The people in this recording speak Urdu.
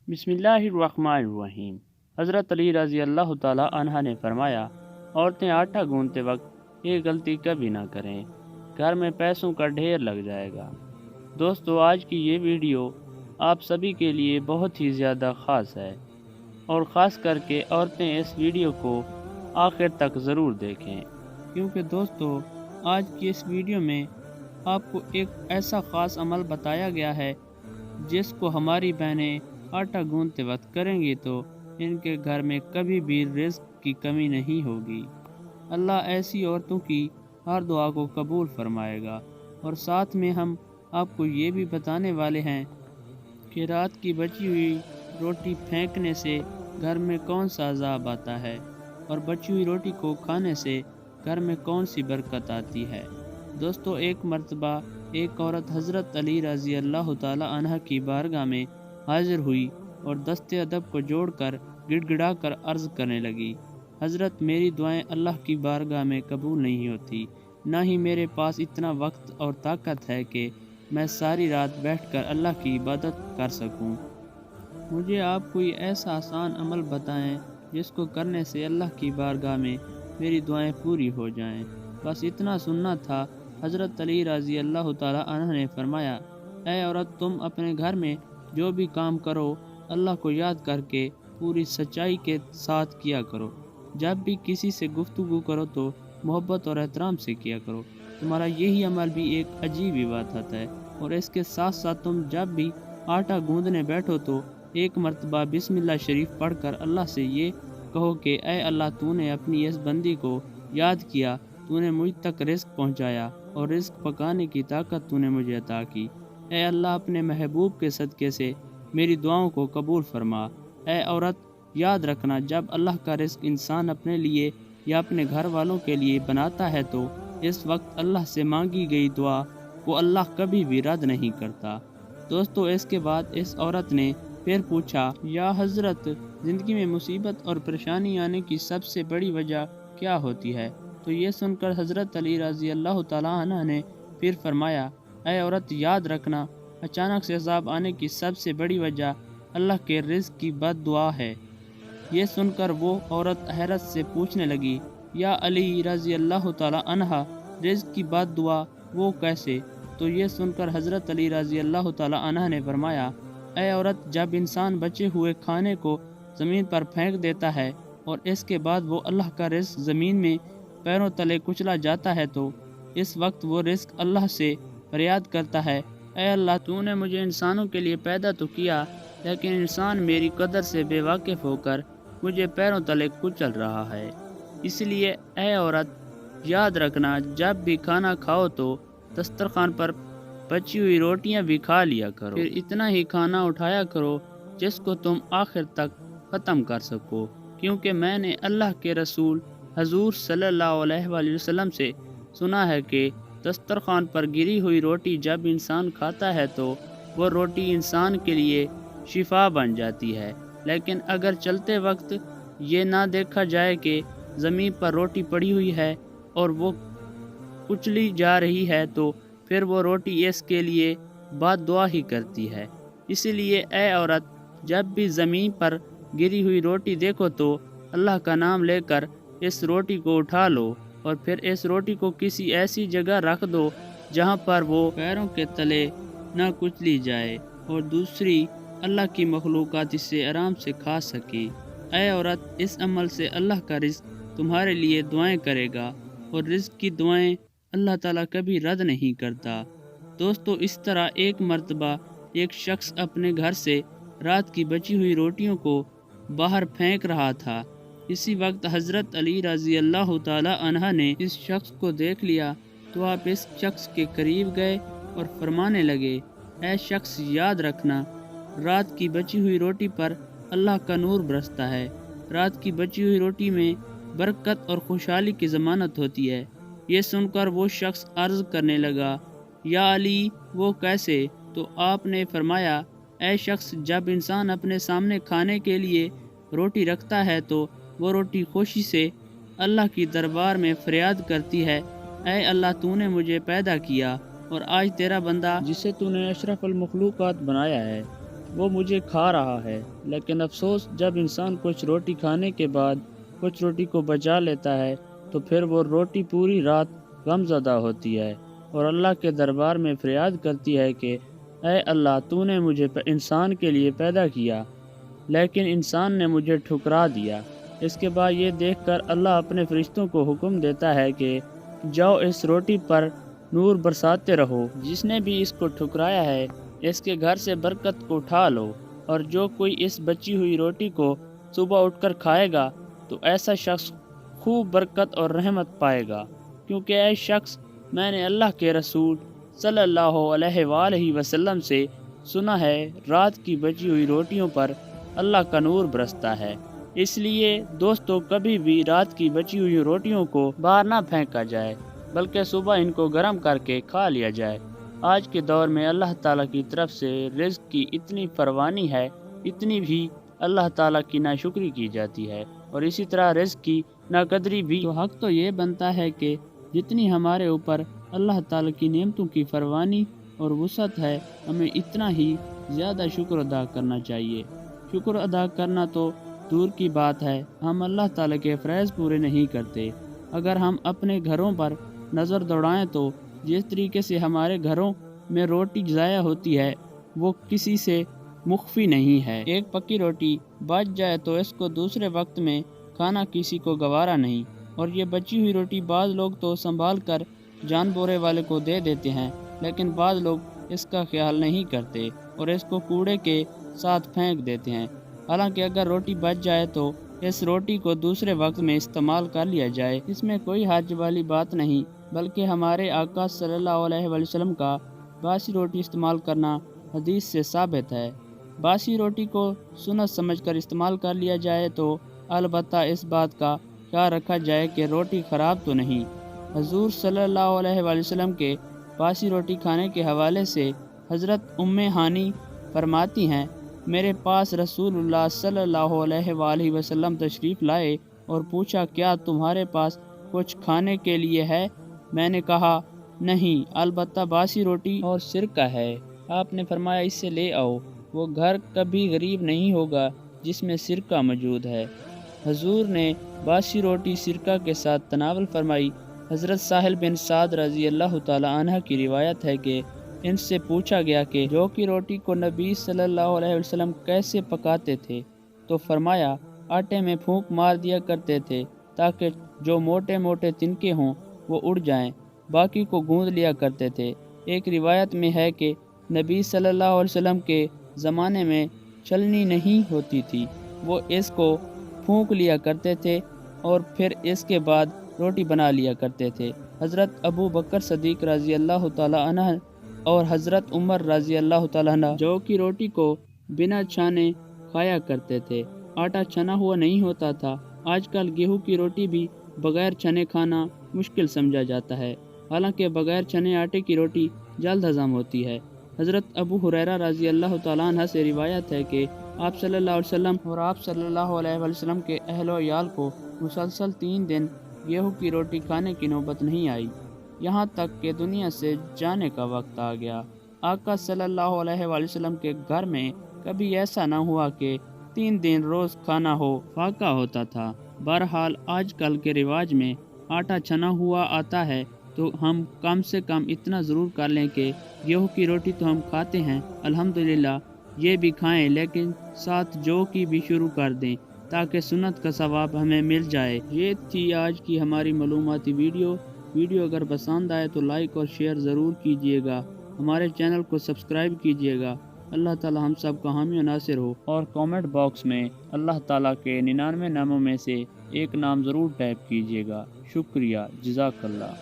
بسم اللہ الرحمن الرحیم۔ حضرت علی رضی اللہ تعالی عنہ نے فرمایا، عورتیں آٹا گوندتے وقت یہ غلطی کبھی نہ کریں، گھر میں پیسوں کا ڈھیر لگ جائے گا۔ دوستو، آج کی یہ ویڈیو آپ سبھی کے لیے بہت ہی زیادہ خاص ہے، اور خاص کر کے عورتیں اس ویڈیو کو آخر تک ضرور دیکھیں، کیونکہ دوستو آج کی اس ویڈیو میں آپ کو ایک ایسا خاص عمل بتایا گیا ہے جس کو ہماری بہنیں آٹا گوندتے وقت کریں گی تو ان کے گھر میں کبھی بھی رزق کی کمی نہیں ہوگی۔ اللہ ایسی عورتوں کی ہر دعا کو قبول فرمائے گا۔ اور ساتھ میں ہم آپ کو یہ بھی بتانے والے ہیں کہ رات کی بچی ہوئی روٹی پھینکنے سے گھر میں کون سا عذاب آتا ہے، اور بچی ہوئی روٹی کو کھانے سے گھر میں کون سی برکت آتی ہے۔ دوستو، ایک مرتبہ ایک عورت حضرت علی رضی اللہ تعالی عنہ کی بارگاہ میں حاضر ہوئی اور دست ادب کو جوڑ کر گڑ گڑا کر عرض کرنے لگی، حضرت میری دعائیں اللہ کی بارگاہ میں قبول نہیں ہوتی، نہ ہی میرے پاس اتنا وقت اور طاقت ہے کہ میں ساری رات بیٹھ کر اللہ کی عبادت کر سکوں۔ مجھے آپ کوئی ایسا آسان عمل بتائیں جس کو کرنے سے اللہ کی بارگاہ میں میری دعائیں پوری ہو جائیں۔ بس اتنا سننا تھا۔ حضرت علی رضی اللہ تعالی عنہ نے فرمایا، اے عورت، تم اپنے گھر میں جو بھی کام کرو اللہ کو یاد کر کے پوری سچائی کے ساتھ کیا کرو۔ جب بھی کسی سے گفتگو کرو تو محبت اور احترام سے کیا کرو۔ تمہارا یہی عمل بھی ایک عجیب عبادت ہے، اور اس کے ساتھ ساتھ تم جب بھی آٹا گوندنے بیٹھو تو ایک مرتبہ بسم اللہ شریف پڑھ کر اللہ سے یہ کہو کہ اے اللہ، تو نے اپنی اس بندی کو یاد کیا، تو نے مجھ تک رزق پہنچایا اور رزق پکانے کی طاقت تو نے مجھے عطا کی۔ اے اللہ، اپنے محبوب کے صدقے سے میری دعاؤں کو قبول فرما۔ اے عورت، یاد رکھنا، جب اللہ کا رزق انسان اپنے لیے یا اپنے گھر والوں کے لیے بناتا ہے تو اس وقت اللہ سے مانگی گئی دعا کو اللہ کبھی بھی رد نہیں کرتا۔ دوستو، اس کے بعد اس عورت نے پھر پوچھا، یا حضرت، زندگی میں مصیبت اور پریشانی آنے کی سب سے بڑی وجہ کیا ہوتی ہے؟ تو یہ سن کر حضرت علی رضی اللہ تعالیٰ عنہ نے پھر فرمایا، اے عورت، یاد رکھنا، اچانک سے عذاب آنے کی سب سے بڑی وجہ اللہ کے رزق کی بد دعا ہے۔ یہ سن کر وہ عورت حیرت سے پوچھنے لگی، یا علی رضی اللہ تعالیٰ عنہ، رزق کی بد دعا وہ کیسے؟ تو یہ سن کر حضرت علی رضی اللہ تعالیٰ عنہ نے فرمایا، اے عورت، جب انسان بچے ہوئے کھانے کو زمین پر پھینک دیتا ہے اور اس کے بعد وہ اللہ کا رزق زمین میں پیروں تلے کچلا جاتا ہے تو اس وقت وہ رزق اللہ سے فریاد کرتا ہے، اے اللہ، تو نے مجھے انسانوں کے لیے پیدا تو کیا، لیکن انسان میری قدر سے بے واقف ہو کر مجھے پیروں تلے کچل رہا ہے۔ اس لیے اے عورت، یاد رکھنا، جب بھی کھانا کھاؤ تو دسترخوان پر بچی ہوئی روٹیاں بھی کھا لیا کرو، پھر اتنا ہی کھانا اٹھایا کرو جس کو تم آخر تک ختم کر سکو، کیونکہ میں نے اللہ کے رسول حضور صلی اللہ علیہ وآلہ وسلم سے سنا ہے کہ دسترخوان پر گری ہوئی روٹی جب انسان کھاتا ہے تو وہ روٹی انسان کے لیے شفا بن جاتی ہے، لیکن اگر چلتے وقت یہ نہ دیکھا جائے کہ زمین پر روٹی پڑی ہوئی ہے اور وہ کچلی جا رہی ہے تو پھر وہ روٹی اس کے لیے بد دعا ہی کرتی ہے۔ اس لیے اے عورت، جب بھی زمین پر گری ہوئی روٹی دیکھو تو اللہ کا نام لے کر اس روٹی کو اٹھا لو، اور پھر اس روٹی کو کسی ایسی جگہ رکھ دو جہاں پر وہ پیروں کے تلے نہ کچلی جائے، اور دوسری اللہ کی مخلوقات اس سے آرام سے کھا سکے۔ اے عورت، اس عمل سے اللہ کا رزق تمہارے لیے دعائیں کرے گا، اور رزق کی دعائیں اللہ تعالیٰ کبھی رد نہیں کرتا۔ دوستو، اس طرح ایک مرتبہ ایک شخص اپنے گھر سے رات کی بچی ہوئی روٹیوں کو باہر پھینک رہا تھا۔ اسی وقت حضرت علی رضی اللہ تعالی عنہ نے اس شخص کو دیکھ لیا تو آپ اس شخص کے قریب گئے اور فرمانے لگے، اے شخص، یاد رکھنا، رات کی بچی ہوئی روٹی پر اللہ کا نور برستا ہے۔ رات کی بچی ہوئی روٹی میں برکت اور خوشحالی کی ضمانت ہوتی ہے۔ یہ سن کر وہ شخص عرض کرنے لگا، یا علی، وہ کیسے؟ تو آپ نے فرمایا، اے شخص، جب انسان اپنے سامنے کھانے کے لیے روٹی رکھتا ہے تو وہ روٹی خوشی سے اللہ کی دربار میں فریاد کرتی ہے، اے اللہ، تو نے مجھے پیدا کیا اور آج تیرا بندہ جسے تو نے اشرف المخلوقات بنایا ہے، وہ مجھے کھا رہا ہے، لیکن افسوس جب انسان کچھ روٹی کھانے کے بعد کچھ روٹی کو بچا لیتا ہے تو پھر وہ روٹی پوری رات غم زدہ ہوتی ہے اور اللہ کے دربار میں فریاد کرتی ہے کہ اے اللہ، تو نے مجھے انسان کے لیے پیدا کیا لیکن انسان نے مجھے ٹھکرا دیا۔ اس کے بعد یہ دیکھ کر اللہ اپنے فرشتوں کو حکم دیتا ہے کہ جاؤ اس روٹی پر نور برساتے رہو، جس نے بھی اس کو ٹھکرایا ہے اس کے گھر سے برکت کو اٹھا لو، اور جو کوئی اس بچی ہوئی روٹی کو صبح اٹھ کر کھائے گا تو ایسا شخص خوب برکت اور رحمت پائے گا، کیونکہ اے شخص، میں نے اللہ کے رسول صلی اللہ علیہ وآلہ وسلم سے سنا ہے رات کی بچی ہوئی روٹیوں پر اللہ کا نور برستا ہے۔ اس لیے دوستو، کبھی بھی رات کی بچی ہوئی روٹیوں کو باہر نہ پھینکا جائے بلکہ صبح ان کو گرم کر کے کھا لیا جائے۔ آج کے دور میں اللہ تعالیٰ کی طرف سے رزق کی اتنی فراوانی ہے، اتنی بھی اللہ تعالیٰ کی ناشکری کی جاتی ہے، اور اسی طرح رزق کی ناقدری بھی۔ تو حق تو یہ بنتا ہے کہ جتنی ہمارے اوپر اللہ تعالیٰ کی نعمتوں کی فراوانی اور وسعت ہے، ہمیں اتنا ہی زیادہ شکر ادا کرنا چاہیے۔ شکر ادا کرنا تو دور کی بات ہے، ہم اللہ تعالیٰ کے فرائض پورے نہیں کرتے۔ اگر ہم اپنے گھروں پر نظر دوڑائیں تو جس طریقے سے ہمارے گھروں میں روٹی ضائع ہوتی ہے وہ کسی سے مخفی نہیں ہے۔ ایک پکی روٹی بچ جائے تو اس کو دوسرے وقت میں کھانا کسی کو گوارا نہیں، اور یہ بچی ہوئی روٹی بعض لوگ تو سنبھال کر جان بورے والے کو دے دیتے ہیں، لیکن بعض لوگ اس کا خیال نہیں کرتے اور اس کو کوڑے کے ساتھ پھینک دیتے ہیں۔ حالانکہ اگر روٹی بچ جائے تو اس روٹی کو دوسرے وقت میں استعمال کر لیا جائے، اس میں کوئی حرج والی بات نہیں، بلکہ ہمارے آقا صلی اللہ علیہ وسلم کا باسی روٹی استعمال کرنا حدیث سے ثابت ہے۔ باسی روٹی کو سنت سمجھ کر استعمال کر لیا جائے تو البتہ اس بات کا خیال رکھا جائے کہ روٹی خراب تو نہیں۔ حضور صلی اللہ علیہ وسلم کے باسی روٹی کھانے کے حوالے سے حضرت ام ہانی فرماتی ہیں، میرے پاس رسول اللہ صلی اللہ علیہ وآلہ وسلم تشریف لائے اور پوچھا، کیا تمہارے پاس کچھ کھانے کے لیے ہے؟ میں نے کہا، نہیں، البتہ باسی روٹی اور سرکہ ہے۔ آپ نے فرمایا، اس سے لے آؤ، وہ گھر کبھی غریب نہیں ہوگا جس میں سرکہ موجود ہے۔ حضور نے باسی روٹی سرکہ کے ساتھ تناول فرمائی۔ حضرت ساحل بن سعد رضی اللہ تعالی عنہ کی روایت ہے کہ ان سے پوچھا گیا کہ جو کی روٹی کو نبی صلی اللہ علیہ وسلم کیسے پکاتے تھے، تو فرمایا، آٹے میں پھونک مار دیا کرتے تھے تاکہ جو موٹے موٹے تنکے ہوں وہ اڑ جائیں، باقی کو گوندھ لیا کرتے تھے۔ ایک روایت میں ہے کہ نبی صلی اللہ علیہ وسلم کے زمانے میں چھلنی نہیں ہوتی تھی، وہ اس کو پھونک لیا کرتے تھے اور پھر اس کے بعد روٹی بنا لیا کرتے تھے۔ حضرت ابو بکر صدیق رضی اللہ تعالی عنہ اور حضرت عمر رضی اللہ تعالی عنہ جو کی روٹی کو بنا چھانے کھایا کرتے تھے۔ آٹا چھنا ہوا نہیں ہوتا تھا۔ آج کل گیہوں کی روٹی بھی بغیر چھنے کھانا مشکل سمجھا جاتا ہے، حالانکہ بغیر چھنے آٹے کی روٹی جلد ہضم ہوتی ہے۔ حضرت ابو ہریرہ رضی اللہ تعالیٰ عنہ سے روایت ہے کہ آپ صلی اللہ علیہ وسلم اور آپ صلی اللہ علیہ وسلم کے اہل و عیال کو مسلسل 3 دن گیہوں کی روٹی کھانے کی نوبت نہیں آئی، یہاں تک کہ دنیا سے جانے کا وقت آ گیا۔ آقا صلی اللہ علیہ وسلم کے گھر میں کبھی ایسا نہ ہوا کہ 3 دن روز کھانا ہو فاقہ ہوتا تھا۔ بہرحال آج کل کے رواج میں آٹا چھنا ہوا آتا ہے تو ہم کم سے کم اتنا ضرور کر لیں کہ گیہوں کی روٹی تو ہم کھاتے ہیں، الحمدللہ، یہ بھی کھائیں، لیکن ساتھ جو کی بھی شروع کر دیں تاکہ سنت کا ثواب ہمیں مل جائے۔ یہ تھی آج کی ہماری معلوماتی ویڈیو اگر پسند آئے تو لائک اور شیئر ضرور کیجیے گا، ہمارے چینل کو سبسکرائب کیجیے گا۔ اللہ تعالی ہم سب کا حامی و ناصر ہو، اور کامنٹ باکس میں اللہ تعالیٰ کے 99 ناموں میں سے ایک نام ضرور ٹائپ کیجیے گا۔ شکریہ، جزاک اللہ۔